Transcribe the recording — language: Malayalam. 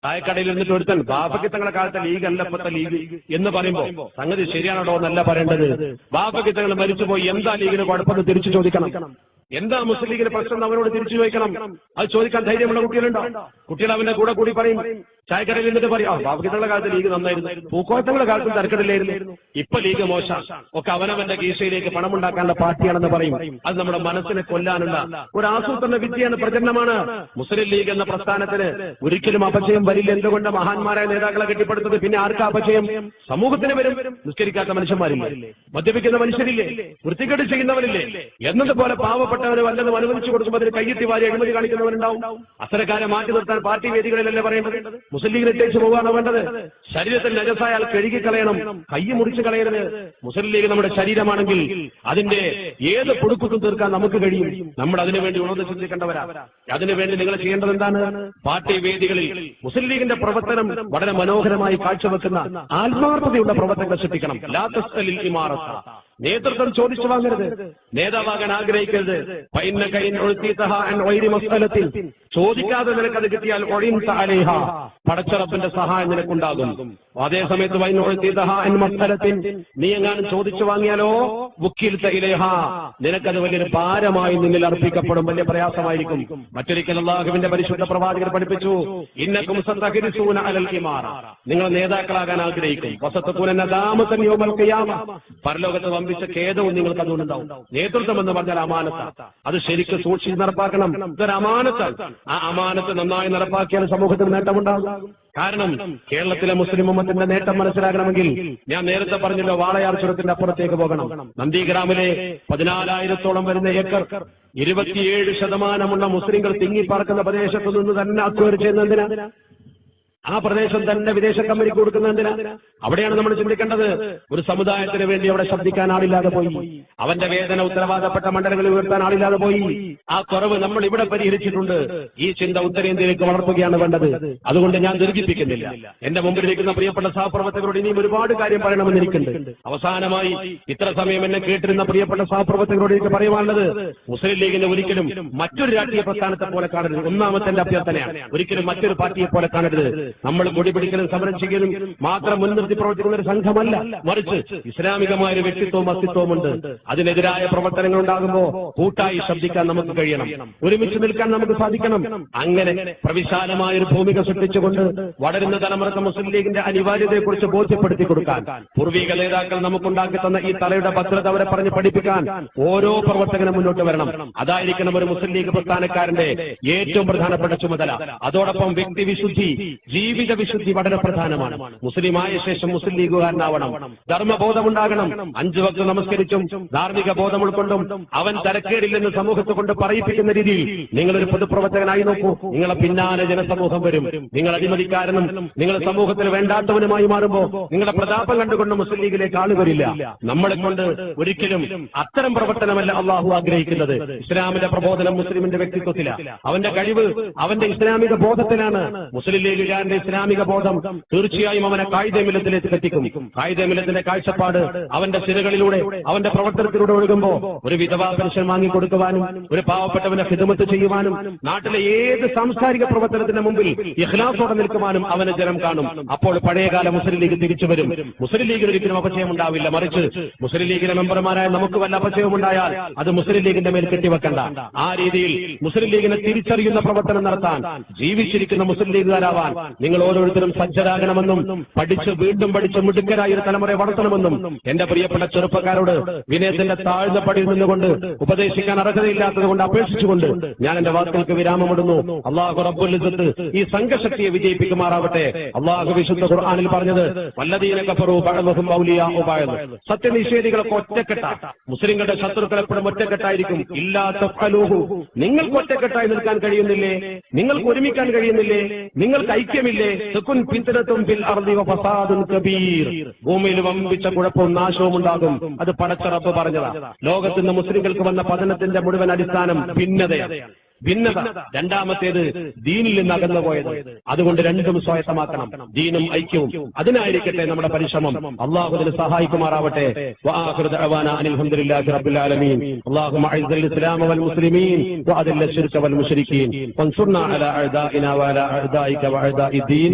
ചായക്കടയിൽ ഇരുന്നിട്ട് ഒരുത്തൻ ബാപ്പയ്ക്ക് തങ്ങളുടെ കാലത്തെ ലീഗ് അല്ല ഇപ്പത്തെ ലീഗ് എന്ന് പറയുമ്പോ സംഗതി ശരിയാണോ എന്നല്ല പറയേണ്ടത്. ബാപ്പയ്ക്ക് തങ്ങൾ മരിച്ചുപോയി, എന്താ ലീഗിന് കുഴപ്പമെന്ന് തിരിച്ചു ചോദിക്കണം. എന്താ മുസ്ലിം ലീഗിന്റെ പ്രശ്നം അവനോട് തിരിച്ചു ചോദിക്കണം. അത് ചോദിക്കാൻ ധൈര്യമുള്ള കുട്ടികളുണ്ടോ? കുട്ടികൾ അവന്റെ കൂടെ കൂടി പറയും, ചായക്കടയിൽ നിന്നിട്ട് പറയും, ബാപ്പയ്ക്ക് തങ്ങളുടെ കാലത്ത് ലീഗ് നന്നായിരുന്നു, പൂക്കോട്ടങ്ങളുടെ കാലത്ത് തരക്കടില്ലായിരുന്നു, ഇപ്പൊ ലീഗ് മോശം, ഒക്കെ അവനവന്റെ കീശയിലേക്ക് പണമുണ്ടാക്കാനുള്ള പാർട്ടിയാണെന്ന് പറയും. അത് നമ്മുടെ മനസ്സിനെ കൊല്ലാനുള്ള ഒരു ആസൂത്രണ വിദ്യയാണ്, പ്രചരണമാണ്. മുസ്ലിം ലീഗ് എന്ന പ്രസ്ഥാനത്തിന് ഒരിക്കലും അപജയം വരില്ല. എന്തുകൊണ്ട്? മഹാന്മാരായ നേതാക്കളെ കെട്ടിപ്പടുത്തത്. പിന്നെ ആർക്കാ അപജയം? സമൂഹത്തിന് വരും. നിസ്കരിക്കാത്ത മനുഷ്യന്മാരില്ലേ, മദ്യപിക്കുന്ന മനുഷ്യരില്ലേ, വൃത്തികേട് ചെയ്യുന്നവരില്ലേ, എന്നതുപോലെ പാവപ്പെട്ടവന് വല്ലതും അനുവദിച്ചു കൊടുക്കുമ്പോൾ അതിന് കയ്യെത്തി വാരി അഴിമതി കാണിക്കുന്നവരുണ്ടാവും. അത്തരക്കാരെ മാറ്റി നിർത്താൻ പാർട്ടി വേദികളിലല്ലേ പറയേണ്ടത്? മുസ്ലിം ലീഗിനെ ഇട്ടേച്ച് പോകാനോ വേണ്ടത്? ശരീരത്തിൽ നജസായാൽ കഴുകിക്കളയണം, കൈ മുറിച്ചു കളയരുത്. മുസ്ലിം ലീഗ് നമ്മുടെ ശരീരമാണെങ്കിൽ അതിന്റെ ഏത് പൊടുക്കുത്തും തീർക്കാൻ നമുക്ക് കഴിയും. നമ്മൾ അതിനുവേണ്ടി ഉണർന്ന് ചിന്തിക്കേണ്ടവരാ. അതിനുവേണ്ടി നിങ്ങൾ ചെയ്യേണ്ടത് എന്താണ്? പാർട്ടി വേദികളിൽ മുസ്ലിം ലീഗിന്റെ പ്രവർത്തനം വളരെ മനോഹരമായി കാഴ്ചവെക്കുന്ന ആത്മാർത്ഥതയുള്ള പ്രവർത്തനങ്ങൾ സൃഷ്ടിക്കണം. ലാ തസ്അലിൽ ഇമാറത്ത, നേതൃത്വം ചോദിച്ചു വാങ്ങരുത്, നേതാവാകാൻ ആഗ്രഹിക്കരുത്. ചോദിക്കാതെ നിനക്കത് കിട്ടിയാൽ പടച്ചറപ്പിന്റെ സഹായം നിനക്കുണ്ടാകും. അതേസമയത്ത് നീ എങ്ങാനും ചോദിച്ചു വാങ്ങിയാലോ നിനക്കത് വലിയൊരു ഭാരമായി നിന്നിൽ അർപ്പിക്കപ്പെടും, വലിയ പ്രയാസമായിരിക്കും. മറ്റൊരിക്കൽ അല്ലാഹുവിന്റെ പരിശുദ്ധ പ്രവാചകർ പഠിപ്പിച്ചു, ഇന്നക്കും സതഖരിസൂന അലൽ ഇമാറ, നിങ്ങൾ നേതാക്കളാകാൻ ആഗ്രഹിക്കും. വസതകൂന നദാമതൻ യൗമൽ ഖിയാമ, പരലോകത്ത് വമ്പിച്ച ഖേദവും നിങ്ങൾക്ക് അതുകൊണ്ടുണ്ടാവും. നേതൃത്വം എന്ന് പറഞ്ഞാൽ അമാനത്താണ്. അത് ശരിക്കും സൂക്ഷിച്ച് നടപ്പാക്കണം. ഇതൊരു അമാനത്താണ്. ആ അമാനത്ത് നന്നായി നടപ്പാക്കിയാൽ സമൂഹത്തിന് നേട്ടമുണ്ടാകും. കാരണം കേരളത്തിലെ മുസ്ലിം ഉമ്മത്തിന്റെ നേട്ടം മനസ്സിലാക്കണമെങ്കിൽ ഞാൻ നേരത്തെ പറഞ്ഞല്ലോ, വാളയാർ ചുരത്തിന്റെ അപ്പുറത്തേക്ക് പോകണം. നന്ദിഗ്രാമിലെ 14,000-ഓളം വരുന്ന ഏക്കർ 27% മുസ്ലിങ്ങൾ തിങ്ങിപ്പാർക്കുന്ന പ്രദേശത്തു നിന്ന് തന്നെ അക്വയർ ചെയ്യുന്നതിനാ, ആ പ്രദേശം തന്നെ വിദേശ കമ്പനിക്ക് കൊടുക്കുന്നതിനാ? അവിടെയാണ് നമ്മൾ ചിന്തിക്കേണ്ടത്. ഒരു സമുദായത്തിന് വേണ്ടി അവിടെ ശബ്ദിക്കാൻ ആളില്ലാതെ പോയി, അവന്റെ വേദന ഉത്തരവാദപ്പെട്ട മണ്ഡലങ്ങളിൽ ഉയർത്താൻ ആളില്ലാതെ പോയി. ആ കുറവ് നമ്മൾ ഇവിടെ പരിഹരിച്ചിട്ടുണ്ട്. ഈ ചിന്ത ഉത്തരേന്ത്യയിലേക്ക് വളർത്തുകയാണ് വേണ്ടത്. അതുകൊണ്ട് ഞാൻ ദീർഘിപ്പിക്കുന്നില്ല. എന്റെ മുമ്പിലിരിക്കുന്ന പ്രിയപ്പെട്ട സഹപ്രവർത്തകരോട് ഇനിയും ഒരുപാട് കാര്യം പറയണമെന്ന് എനിക്കുണ്ട്. അവസാനമായി ഇത്ര സമയം എന്നെ കേട്ടിരുന്ന പ്രിയപ്പെട്ട സഹപ്രവർത്തകരോട് എനിക്ക് പറയുവാനുള്ളത്, മുസ്ലിം ലീഗിനെ ഒരിക്കലും മറ്റൊരു രാഷ്ട്രീയ പ്രസ്ഥാനത്തെ പോലെ കാണരുത്. ഒന്നാമത്തെ എന്റെ അഭ്യർത്ഥനയാണ്, ഒരിക്കലും മറ്റൊരു പാർട്ടിയെ പോലെ കാണരുത്. നമ്മൾ കൊടി പിടിക്കലും സമരം ചെയ്യലും മാത്രം മുൻനിർത്തി പ്രവർത്തിക്കുന്ന ഒരു സംഘമല്ല, മറിച്ച് ഇസ്ലാമികമായ ഒരു വ്യക്തിത്വവും അസ്തിത്വമുണ്ട്. അതിനെതിരായ പ്രവർത്തനങ്ങൾ ഉണ്ടാകുമ്പോൾ കൂട്ടായി ശബ്ദിക്കാൻ നമുക്ക് കഴിയണം, ഒരുമിച്ച് നിൽക്കാൻ നമുക്ക് സാധിക്കണം. അങ്ങനെ പ്രവിശാലമായ ഒരു ഭൂമിക സൃഷ്ടിച്ചുകൊണ്ട് വളരുന്ന തലമുറക്ക് മുസ്ലിം ലീഗിന്റെ അനിവാര്യതയെക്കുറിച്ച് ബോധ്യപ്പെടുത്തി കൊടുക്കാൻ പൂർവിക നേതാക്കൾ നമുക്കുണ്ടാക്കി തന്ന ഈ തലയുടെ ഭദ്രത അവരെ പറഞ്ഞ് പഠിപ്പിക്കാൻ ഓരോ പ്രവർത്തകനും മുന്നോട്ട് വരണം. അതായിരിക്കണം ഒരു മുസ്ലിം ലീഗ് പ്രസ്ഥാനക്കാരന്റെ ഏറ്റവും പ്രധാനപ്പെട്ട ചുമതല. അതോടൊപ്പം വ്യക്തിവിശുദ്ധി, ജീവിത വിശുദ്ധി വളരെ പ്രധാനമാണ്. മുസ്ലിമായ ശേഷം മുസ്ലിം ലീഗുകാരനാവണം, ധർമ്മബോധമുണ്ടാകണം. 5 വക്ത് നമസ്കരിച്ചും ധാർമ്മിക ബോധം ഉൾക്കൊണ്ടും അവൻ തരക്കേടില്ലെന്ന് സമൂഹത്തെ കൊണ്ട് പറയിപ്പിക്കുന്ന രീതിയിൽ നിങ്ങളൊരു പൊതുപ്രവർത്തകനായി നോക്കൂ. നിങ്ങളെ പിന്നാലെ ജനസമൂഹം വരും. നിങ്ങൾ അഴിമതിക്കാരനും നിങ്ങൾ സമൂഹത്തിന് വേണ്ടാത്തവനുമായി മാറുമ്പോൾ നിങ്ങളുടെ പ്രതാപം കണ്ടുകൊണ്ട് മുസ്ലിം ലീഗിലേക്ക് ആള് വരില്ല. നമ്മളെ കൊണ്ട് ഒരിക്കലും അത്തരം പ്രവർത്തനമല്ല അള്ളാഹു ആഗ്രഹിക്കുന്നത്. ഇസ്ലാമിന്റെ പ്രബോധനം മുസ്ലിമിന്റെ വ്യക്തിത്വത്തിലാണ്, അവന്റെ കഴിവ് അവന്റെ ഇസ്ലാമിക ബോധത്തിലാണ്. മുസ്ലിം ലീഗുകാരന്റെ ഇസ്ലാമിക ബോധം തീർച്ചയായും അവനെ കായിദ മില്ലത്തിലേക്ക് എത്തിക്കും. കായിദ മില്ലത്തിന്റെ കാഴ്ചപ്പാട് അവന്റെ സിരകളിലൂടെ അവന്റെ പ്രവർത്തനത്തിലൂടെ ഒഴുകുമ്പോ ഒരു വിധവാ പെൻഷൻ വാങ്ങിക്കൊടുക്കുവാനും ഒരു പാവപ്പെട്ടവനെ ഖിദ്മത്ത് ചെയ്യുവാനും നാട്ടിലെ ഏത് സാംസ്കാരിക പ്രവർത്തനത്തിന്റെ മുമ്പിൽ ഇഖ്ലാസോടെ നിൽക്കുവാനും അവന് ജനം കാണും. അപ്പോൾ പഴയകാല മുസ്ലിം ലീഗ് തിരിച്ചു വരും. മുസ്ലിം ലീഗിന് ഒരിക്കലും അപജയം ഉണ്ടാവില്ല, മറിച്ച് മുസ്ലിം ലീഗിലെ മെമ്പർമാരായ നമുക്ക് വല്ല അപജയം ഉണ്ടായാൽ അത് മുസ്ലിം ലീഗിന്റെ മേൽ കെട്ടിവെക്കണ്ട. ആ രീതിയിൽ മുസ്ലിം ലീഗിനെ തിരിച്ചറിയുന്ന പ്രവർത്തനം നടത്താൻ ജീവിച്ചിരിക്കുന്ന മുസ്ലിം ലീഗുകാരാവാൻ നിങ്ങൾ ഓരോരുത്തരും സജ്ജരാകണമെന്നും പഠിച്ച് വീണ്ടും പഠിച്ച് മിടുക്കരായ ഒരു തലമുറയെ വളർത്തണമെന്നും എന്റെ പ്രിയപ്പെട്ട ചെറുപ്പക്കാരോട് വിനയത്തിന്റെ താഴ്ന്ന പടിയിൽ നിന്നുകൊണ്ട് ഉപദേശിക്കാൻ അർഹതയില്ലാത്തത് കൊണ്ട് അപേക്ഷിച്ചുകൊണ്ട് ഞാൻ എന്റെ വാക്കുകൾക്ക് വിരാമമിടുന്നു. അല്ലാഹു റബ്ബുൽ ഇസ്സത്ത് ഈ സംഘശക്തിയെ വിജയിപ്പിക്കുമാറാവട്ടെ. അല്ലാഹു വിശുദ്ധ ഖുർആനിൽ പറഞ്ഞത് വല്ലദീന കഫറൂ ബഅദുഹും ഔലിയാഉ ബഅദ്, സത്യനിഷേധികളൊക്കെ ഒറ്റക്കെട്ട, മുസ്ലിങ്ങളുടെ ശത്രുക്കൾ എപ്പോഴും ഒറ്റക്കെട്ടായിരിക്കും. ഇല്ലാ തഫ്അലൂഹു, നിങ്ങൾക്ക് ഒറ്റക്കെട്ടായി നിൽക്കാൻ കഴിയുന്നില്ലേ? നിങ്ങൾക്ക് ഒരുമിക്കാൻ കഴിയുന്നില്ലേ? നിങ്ങൾക്ക് ഐക്യമില്ലേ? സുകുൻ ഫിത്നത്തും ഫിൽ അർളി വഫസാദുൻ കബീർ, ഭൂമിയിൽ വമ്പിച്ച കുഴപ്പവും നാശവും ഉണ്ടാകും. അത് പടച്ച റബ്ബ് പറഞ്ഞതാ. ലോകത്ത് നിന്ന് മുസ്ലിങ്ങൾക്ക് വന്ന പതനത്തിന്റെ മുഴുവൻ അടിസ്ഥാനം ഭിന്നതയാണ്. ഭിന്നത, രണ്ടാമത്തേത് ദീനിൽ നിന്ന് അകന്നുപോയത്. അതുകൊണ്ട് രണ്ടും സ്വായത്തമാക്കണം, ദീനും ഐക്യവും. അതിനായിരിക്കട്ടെ നമ്മുടെ പരിശ്രമം. അള്ളാഹു അതിന് സഹായിക്കുമാറാവട്ടെ. വആഖിറു ദഅവാനാ അനിൽ ഹംദുലില്ലാഹി റബ്ബിൽ ആലമീൻ. അല്ലാഹുമ്മ അഇസ്സൽ ഇസ്ലാമ വൽ മുസ്ലിമീൻ വഅദില്ല ശിർക വൽ മുശ്രിക്കീൻ വൻസുർനാ അലാ അഅദാഇനാ വഅലാ അഅദാഇക വഅഅദാഇദ്ദീൻ.